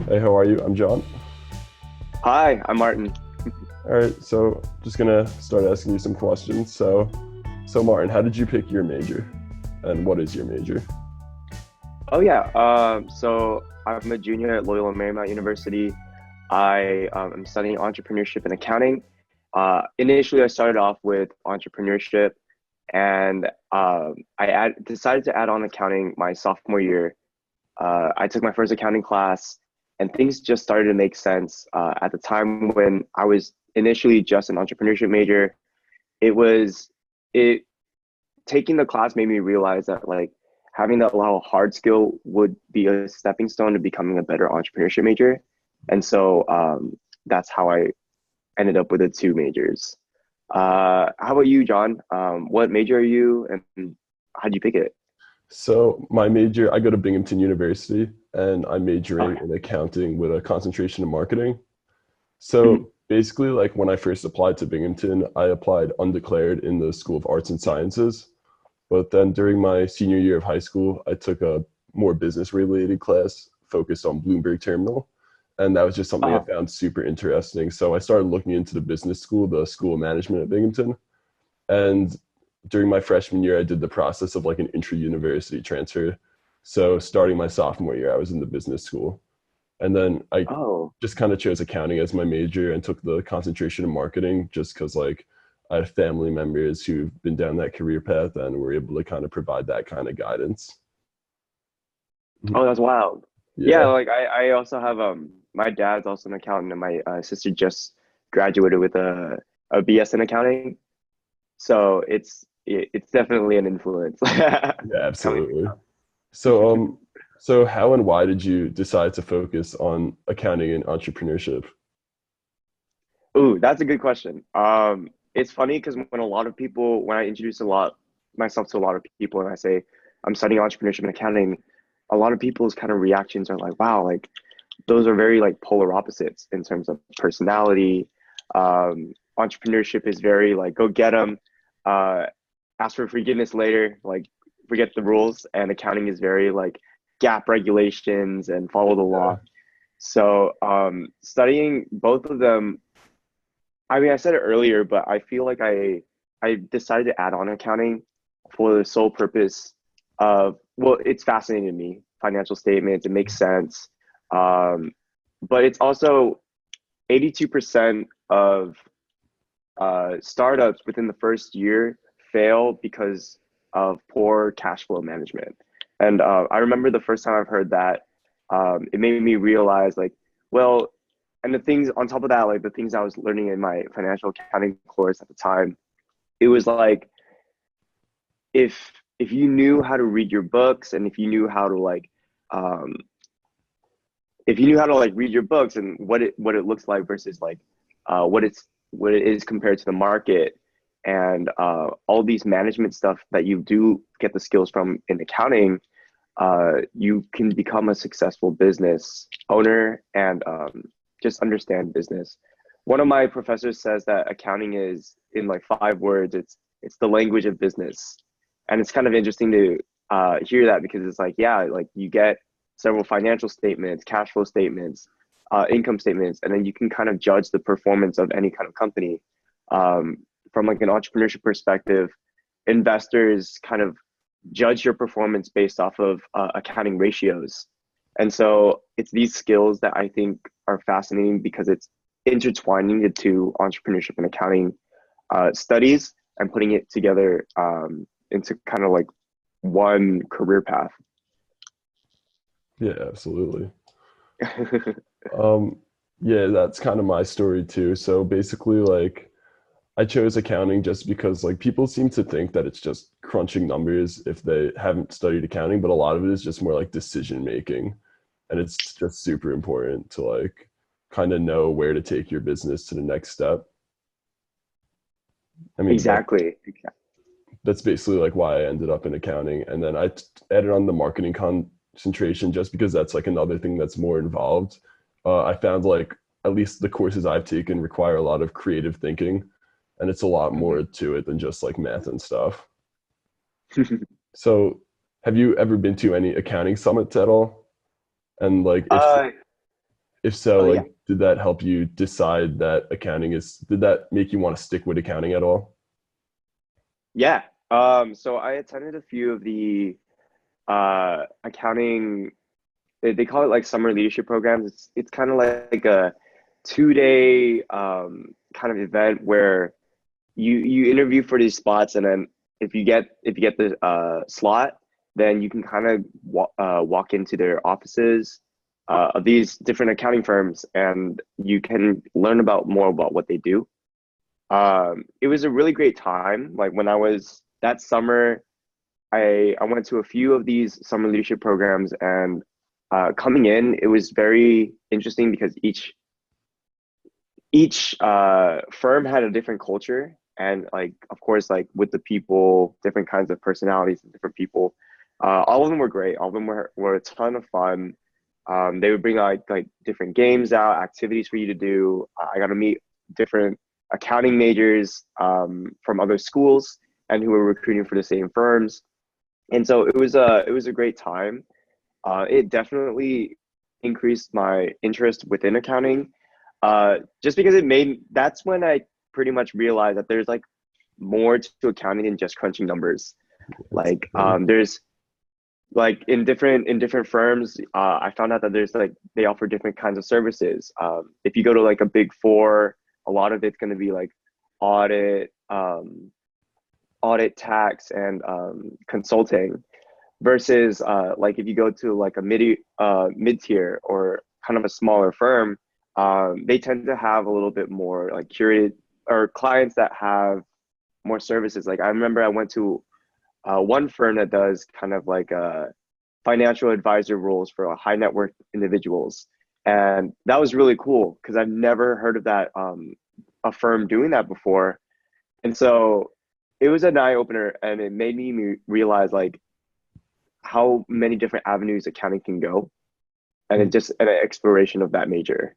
Hey, how are you? I'm John. Hi, I'm Martin. All right, so just gonna start asking you some questions. So Martin, how did you pick your major, and what is your major? Oh yeah, so I'm a junior at Loyola Marymount University. I am studying entrepreneurship and accounting. Initially, I started off with entrepreneurship, and decided to add on accounting my sophomore year. I took my first accounting class, and things just started to make sense. At the time when I was initially just an entrepreneurship major, it was it taking the class made me realize that like having that level of hard skill would be a stepping stone to becoming a better entrepreneurship major. And so that's how I ended up with the two majors. How about you, John? What major are you and how would you pick it? So my major, I go to Binghamton University, and I'm majoring Okay. in accounting with a concentration in marketing. Mhm. So basically, like when I first applied to Binghamton, I applied undeclared in the School of Arts and Sciences. But then during my senior year of high school, I took a more business related class focused on Bloomberg Terminal. And that was just something I Uh-huh. found super interesting. So I started looking into the business school, the School of Management at Binghamton. And during my freshman year, I did the process of like an intra university transfer. So starting my sophomore year, I was in the business school. And then I Oh, just kind of chose accounting as my major and took the concentration in marketing just because like I have family members who've been down that career path and were able to kind of provide that kind of guidance. Mhm. oh, that's wild. Yeah, Yeah. like I also have my dad's also an accountant and my sister just graduated with a BS in accounting. So it's definitely an influence Yeah, coming from absolutely. So so how and why did you decide to focus on accounting and entrepreneurship? them. Ooh, that's a good question. It's funny because when I introduce a lot myself to a lot of people and I say I'm studying entrepreneurship and accounting, a lot of people's kind of reactions are like, wow, like those are very like polar opposites in terms of personality. Entrepreneurship is very like go get them, uh, ask for forgiveness later, like forget the rules, and accounting is very like gap regulations and follow the Yeah. law. So studying both of them, I mean, I said it earlier, but I feel like I decided to add on accounting for the sole purpose of well, it's fascinating to me. Financial statements, it makes sense. Um, but it's also 82% of startups within the first year fail because of poor cash flow management. And I remember the first time I've heard that, it made me realize like, well, and the things on top of that, like the things I was learning in my financial accounting course at the time, it was like if you knew how to read your books and um, if you knew how to like read your books and what it looks like versus like what it is compared to the market and all these management stuff that you do get the skills from in accounting, you can become a successful business owner and just understand business. One of my professors says that accounting is in like 5 words. It's the language of business, and it's kind of interesting to hear that because it's like yeah, like you get several financial statements, cash flow statements, income statements, and then you can kind of judge the performance of any kind of company um, from like an entrepreneurship perspective. Investors kind of judge your performance based off of accounting ratios. And so it's these skills that I think are fascinating because it's intertwining the two entrepreneurship and accounting studies and putting it together into kind of like one career path. Yeah, absolutely. Um, yeah, that's kind of my story too. So basically, like, I chose accounting just because, like, people seem to think that it's just crunching numbers if they haven't studied accounting, but a lot of it is just more like decision making. And it's just super important to, like, kind of know where to take your business to the next step. I mean, Exactly. that's basically like why I ended up in accounting. And then added on the marketing concentration just because that's like another thing that's more involved. I found like at least the courses I've taken require a lot of creative thinking, and it's a lot more Mhm. to it than just like math and stuff. So, have you ever been to any accounting summits at all? And like, if uh, so, If so, Oh like, yeah. did that help you decide that accounting is, did that make you want to stick with accounting at all? Yeah. So I attended a few of the accounting, they call it like summer leadership programs. It's kind of like a 2 day kind of event where you interview for these spots, and then if you get the slot, then you can kind of walk into their offices of these different accounting firms, and you can learn about more about what they do. It was a really great time. Like when I was that summer, I went to a few of these summer leadership programs, and coming in, it was very interesting because each firm had a different culture, and like of course like with the people, different kinds of personalities and different people. All of them were great. All of them were a ton of fun. They would bring like different games out, activities for you to do. I got to meet different accounting majors from other schools and who were recruiting for the same firms. And so it was a great time. It definitely increased my interest within accounting, just because that's when I pretty much realized that there's like more to accounting than just crunching numbers. That's Like true. there's like in different firms, I found out that there's like they offer different kinds of services. If you go to like a big four, a lot of it's going to be like audit, audit, tax, and consulting versus like if you go to like a mid tier or kind of a smaller firm, they tend to have a little bit more like curated or clients that have more services. Like I remember I went to one firm that does kind of like financial advisor roles for high net worth individuals, and that was really cool because I've never heard of that a firm doing that before, and so it was an eye opener, and it made me realize like how many different avenues accounting can go, and it just an exploration of that major.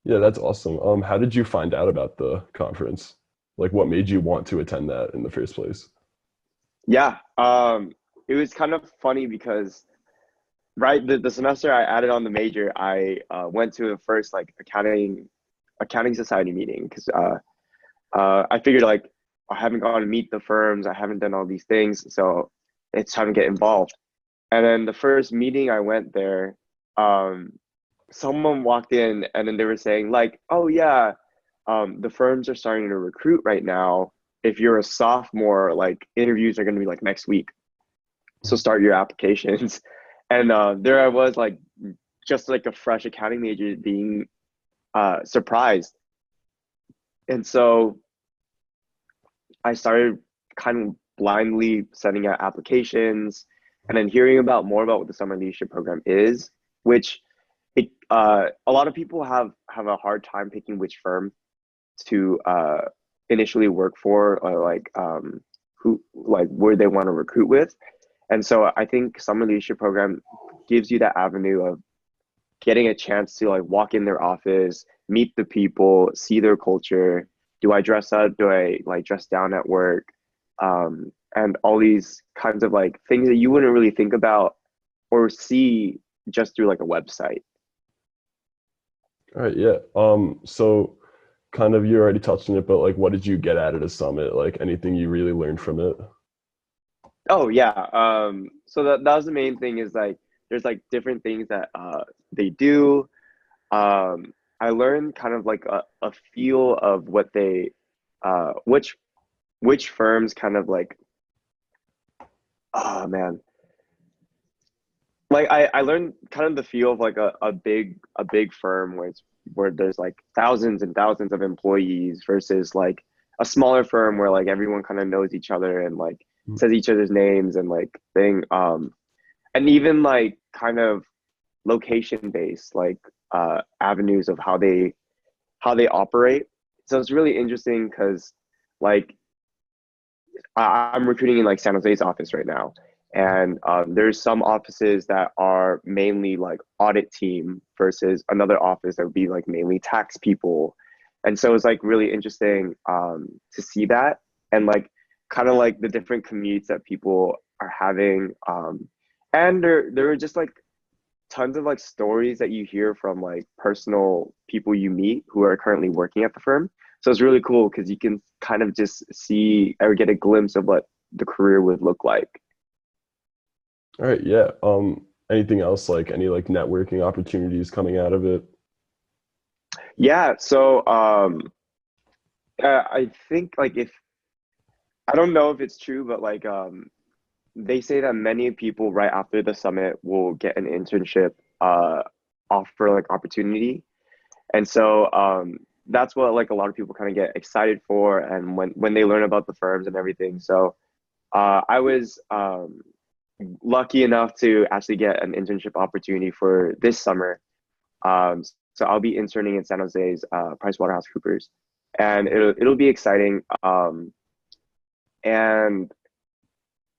Yeah, that's awesome. How did you find out about the conference? Like, what made you want to attend that in the first place? Yeah, it was kind of funny because right the semester I added on the major, I went to the first like accounting society meeting because I figured like I haven't gone to meet the firms, I haven't done all these things, so it's time to get involved. And then the first meeting I went there, um, someone walked in and then they were saying like, "Oh yeah, the firms are starting to recruit right now. If you're a sophomore, like interviews are going to be like next week, so start your applications." And there I was, like just like a fresh accounting major, being surprised. And so I started kind of blindly sending out applications, and then hearing about more about what the summer leadership program is, which a lot of people have a hard time picking which firm to initially work for, or like who like where they want to recruit with. And so I think summer leadership program gives you that avenue of getting a chance to like walk in their office, meet the people, see their culture. Do I dress up? Do I like dress down at work? And all these kinds of like things that you wouldn't really think about or see just through like a website. All right, yeah. So kind of you already touched on it, but like, what did you get out of the summit? Like, anything you really learned from it? Oh yeah. So that was the main thing, is like there's like different things that they do. I learned kind of like a feel of what they which firms kind of like, oh man, like I learned kind of the feel of like a big firm where there's like thousands and thousands of employees versus like a smaller firm where like everyone kind of knows each other and like says each other's names and like thing, and even like kind of location based like avenues of how they operate. So it's really interesting because like I'm recruiting in like San Jose's office right now, and there's some offices that are mainly like audit team versus another office that would be like mainly tax people, and so it's like really interesting to see that, and like kind of like the different commutes that people are having, and there were just like tons of like stories that you hear from like personal people you meet who are currently working at the firm. So it's really cool because you can kind of just see or get a glimpse of what the career would look like. All right, yeah. Anything else, like any like networking opportunities coming out of it? Yeah, so I think like if I don't know if it's true, but like they say that many people right after the summit will get an internship offer like opportunity. And so that's what like a lot of people kind of get excited for and when they learn about the firms and everything. So I was lucky enough to actually get an internship opportunity for this summer. So I'll be interning in San Jose's PricewaterhouseCoopers, and it'll be exciting. And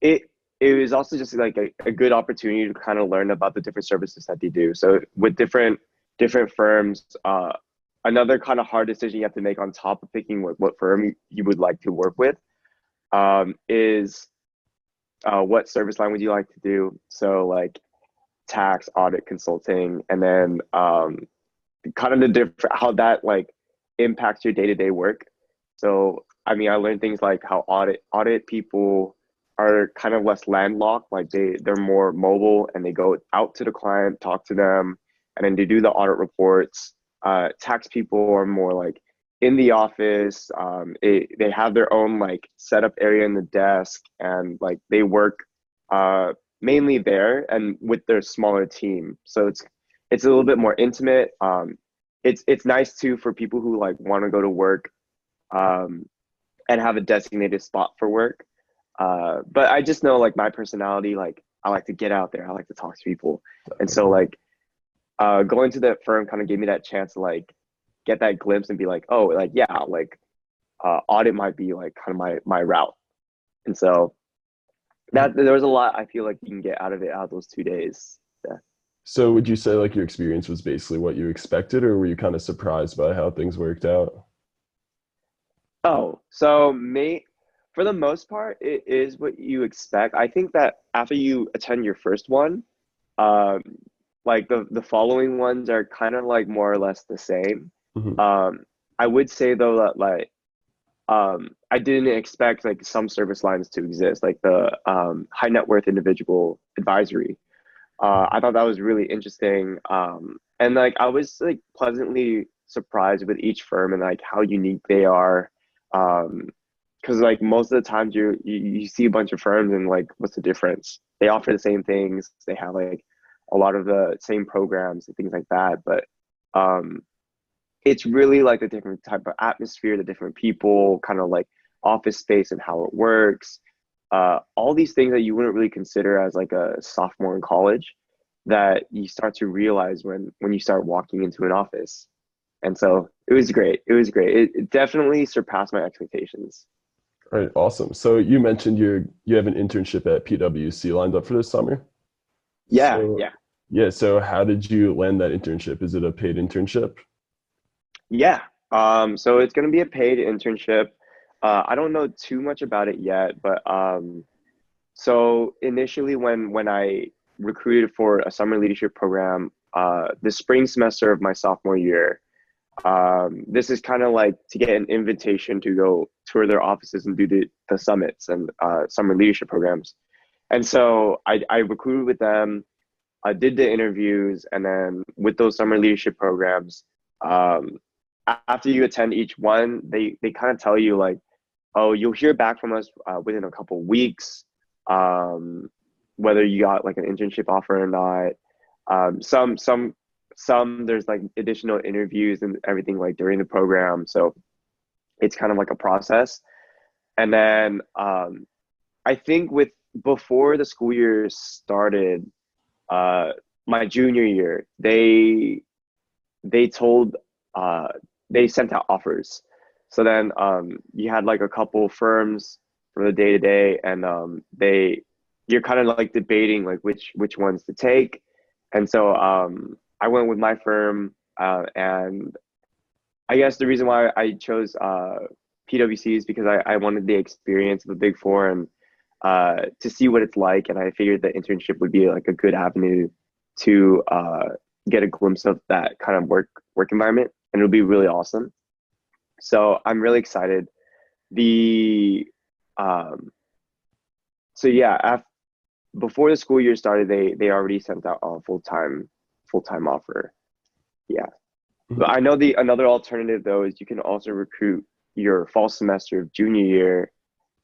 it it was also just like a good opportunity to kind of learn about the different services that they do. So with different firms, another kind of hard decision you have to make on top of picking what firm you would like to work with is what service line would you like to do? So like tax, audit, consulting, and then kind of the different how that like impacts your day-to-day work. So I mean, I learned things like how audit people are kind of less landlocked, like they're more mobile and they go out to the client, talk to them, and then they do the audit reports. Tax people are more like in the office. They have their own like setup area in the desk, and like they work uh, mainly there and with their smaller team. So it's a little bit more intimate. It's nice too for people who like want to go to work um, and have a designated spot for work. But I just know like my personality, like I like to get out there. I like to talk to people, and so Definitely. like going to that firm kind of gave me that chance to like get that glimpse and be like, oh, like yeah, like audit might be like kind of my route. And so that there was a lot I feel like you can get out of it out of those 2 days. Yeah. So would you say like your experience was basically what you expected, or were you kind of surprised by how things worked out? Oh, so may for the most part, it is what you expect. I think that after you attend your first one, um, like the following ones are kind of like more or less the same. Mhm. Um, I would say though that like I didn't expect like some service lines to exist, like the high net worth individual advisory. I thought that was really interesting. And like I was like pleasantly surprised with each firm and like how unique they are. Um, because like most of the times you see a bunch of firms and like what's the difference? They offer the same things. They have like a lot of the same programs and things like that. But um, it's really like the different type of atmosphere, the different people, kind of like office space and how it works. All these things that you wouldn't really consider as like a sophomore in college that you start to realize when you start walking into an office. And so it was great. It was great. It definitely surpassed my expectations. All right, awesome. So you mentioned you have an internship at PwC lined up for this summer. Yeah, So yeah. yeah, so how did you land that internship? Is it a paid internship? Yeah. So it's going to be a paid internship. I don't know too much about it yet, but so initially when I recruited for a summer leadership program, the spring semester of my sophomore year, this is kind of like to get an invitation to go tour their offices and do the summits and summer leadership programs. And so I recruited with them. I did the interviews, and then with those summer leadership programs, um, after you attend each one, they kind of tell you like, oh, you'll hear back from us within a couple weeks, um, whether you got like an internship offer or not. Some there's like additional interviews and everything like during the program, so it's kind of like a process. And then I think with before the school year started, uh, my junior year, they told uh, they sent out offers. So then you had like a couple firms for the day to day, and you're kind of like debating like which ones to take. And so I went with my firm, and I guess the reason why I chose PwC is because I wanted the experience of the Big Four and to see what it's like, and I figured the internship would be like a good avenue to get a glimpse of that kind of work environment, and it'll be really awesome. So I'm really excited. The um, so yeah, before the school year started, they already sent out a full time offer. Yeah, but Mhm. I know the another alternative though is you can also recruit your fall semester of junior year,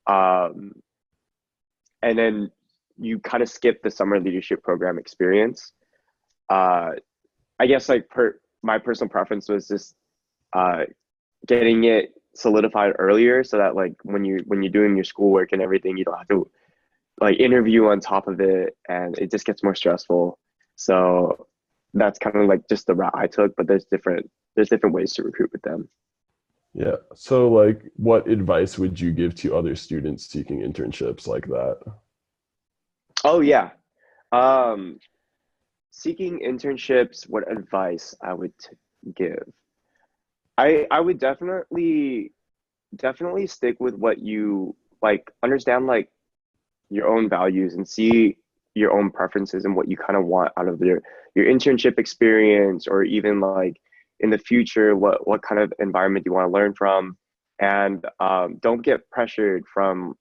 um, and then you kind of skip the summer leadership program experience. Uh, I guess like my personal preference was just uh, getting it solidified earlier so that like when you're doing your schoolwork and everything, you don't have to like interview on top of it, and it just gets more stressful. So that's kind of like just the route I took, but there's different ways to recruit with them. Yeah. So like what advice would you give to other students seeking internships like that? Oh yeah. Um, Seeking internships, what advice I would give? I would definitely stick with what you like, understand like your own values and see your own preferences and what you kind of want out of your internship experience, or even like in the future what kind of environment you want to learn from. And don't get pressured from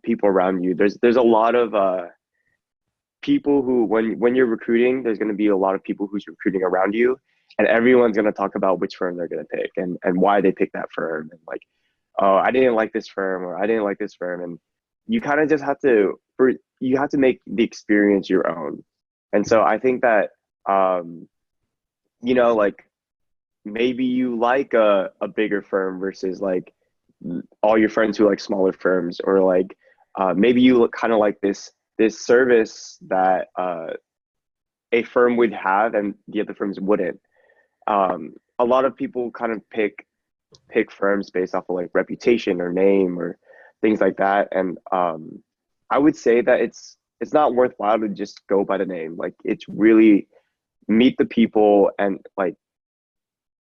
people around you. There's a lot of people who, when you're recruiting, there's going to be a lot of people who's recruiting around you, and everyone's going to talk about which firm they're going to pick and why they picked that firm, and like, oh, I didn't like this firm, or I didn't like this firm. And you kind of just have to, you have to make the experience your own. And so I think that like maybe you like a bigger firm versus like all your friends who like smaller firms, or like maybe you kind of like this service that a firm would have and the other firms wouldn't. A lot of people kind of pick firms based off of like reputation or name or things like that, and I would say that it's not worthwhile to just go by the name. Like, it's really meet the people, and like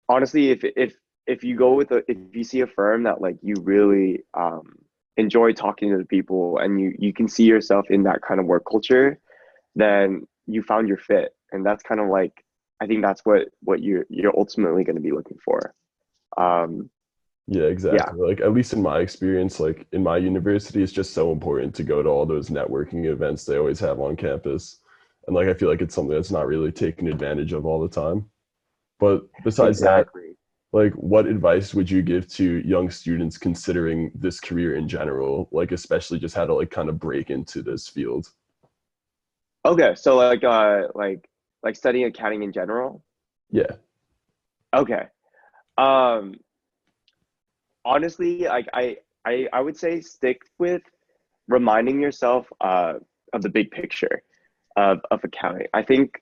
honestly, if you go with if you see a firm that like you really enjoy talking to the people, and you can see yourself in that kind of work culture, then you found your fit. And that's kind of like, I think that's what you're ultimately going to be looking for. um Yeah, yeah, exactly. Like at least in my experience, like in my university, it's just so important to go to all those networking events they always have on campus. And like I feel like it's something that's not really taken advantage of all the time. But besides that, exactly. like what advice would you give to young students considering this career in general, like especially just how to like kind of break into this field? Okay, so like studying accounting in general. Yeah. Okay. um Honestly, like I would say stick with reminding yourself of the big picture of accounting. I think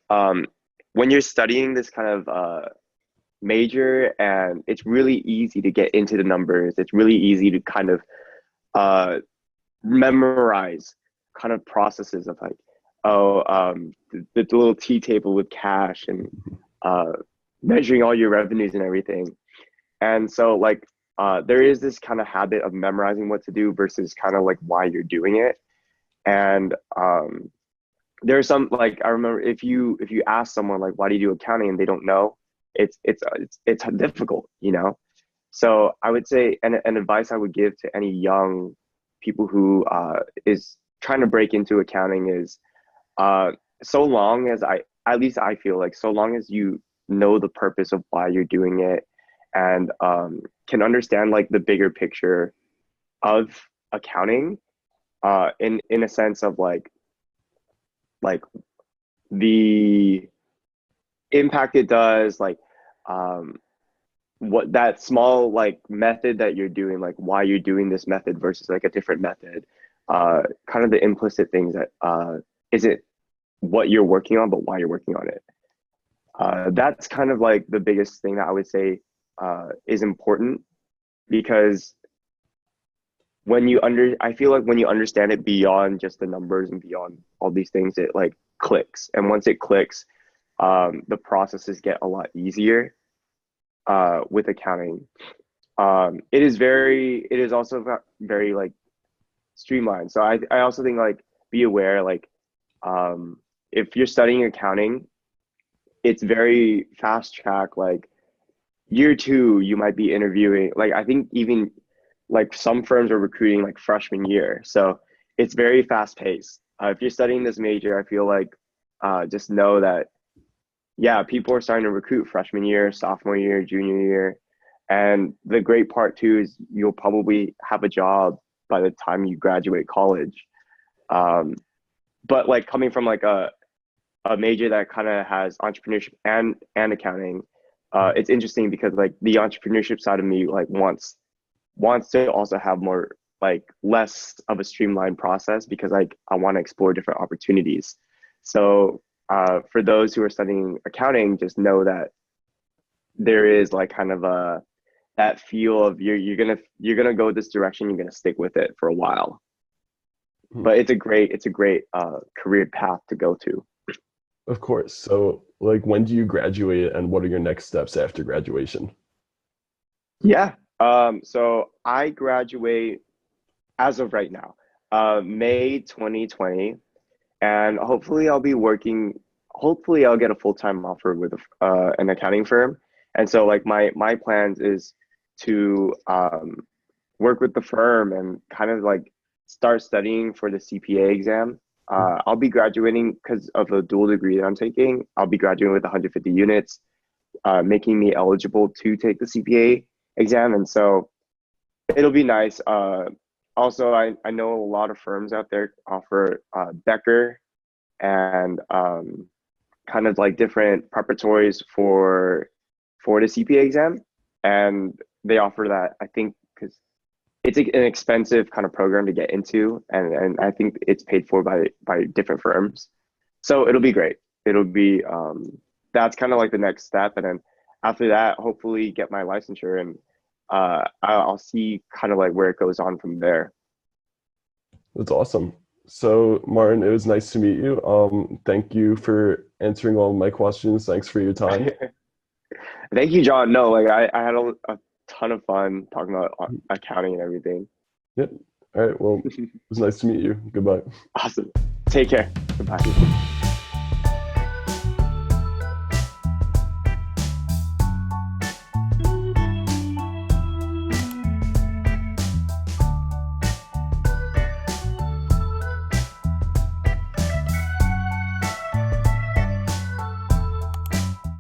when you're studying this kind of major, and it's really easy to get into the numbers, it's really easy to kind of uh, memorize kind of processes of like, oh, the little T table with cash, and uh, measuring all your revenues and everything. And so like there is this kind of habit of memorizing what to do versus kind of like why you're doing it. And there's some, like, I remember, if you ask someone like why do you do accounting and they don't know, it's difficult, you know. So I would say, an advice I would give to any young people who is trying to break into accounting is, uh, so long as at least I feel like, so long as you know the purpose of why you're doing it, and can understand like the bigger picture of accounting, in a sense of like the impact it does, like um, what that small like method that you're doing, like why you're doing this method versus like a different method, kind of the implicit things that isn't what you're working on, but why you're working on it. That's kind of like the biggest thing that I would say is important, because I feel like when you understand it beyond just the numbers and beyond all these things, it like clicks. And once it clicks, the processes get a lot easier with accounting. It is also very like streamlined. So I also think like be aware, like um if you're studying accounting, it's very fast track. Like year two, you might be interviewing. Like I think even like some firms are recruiting like freshman year. So it's very fast paced. If you're studying this major, I feel like just know that yeah, people are starting to recruit freshman year, sophomore year, junior year. And the great part too is you'll probably have a job by the time you graduate college. Um, but like coming from like a major that kind of has entrepreneurship and accounting, it's interesting because like the entrepreneurship side of me like wants to also have more like less of a streamlined process because like I want to explore different opportunities. So for those who are studying accounting, just know that there is like kind of a that feel of you're gonna go this direction, you're gonna stick with it for a while. Hmm. But it's a great career path to go to. Of course. So, like, when do you graduate and what are your next steps after graduation? Yeah. So I graduate as of right now, May 2020, and hopefully I'll be working. Hopefully I'll get a full-time offer with an accounting firm. And so like my plans is to work with the firm and kind of like start studying for the CPA exam. I'll be graduating because of a dual degree that I'm taking. I'll be graduating with 150 units, making me eligible to take the CPA exam. And so it'll be nice. Also, I know a lot of firms out there offer Becker and kind of like different preparatories for the CPA exam, and they offer that I think because it's an expensive kind of program to get into, and I think it's paid for by different firms. So it'll be great. It'll be that's kind of like the next step, and then after that, hopefully get my licensure, and I'll see kind of like where it goes on from there. That's awesome. So, Martin, it was nice to meet you. Thank you for answering all my questions. Thanks for your time. Thank you, John. No, like I had a ton of fun talking about accounting and everything. Yep. All right. Well, it was nice to meet you. Goodbye. Awesome. Take care. Goodbye.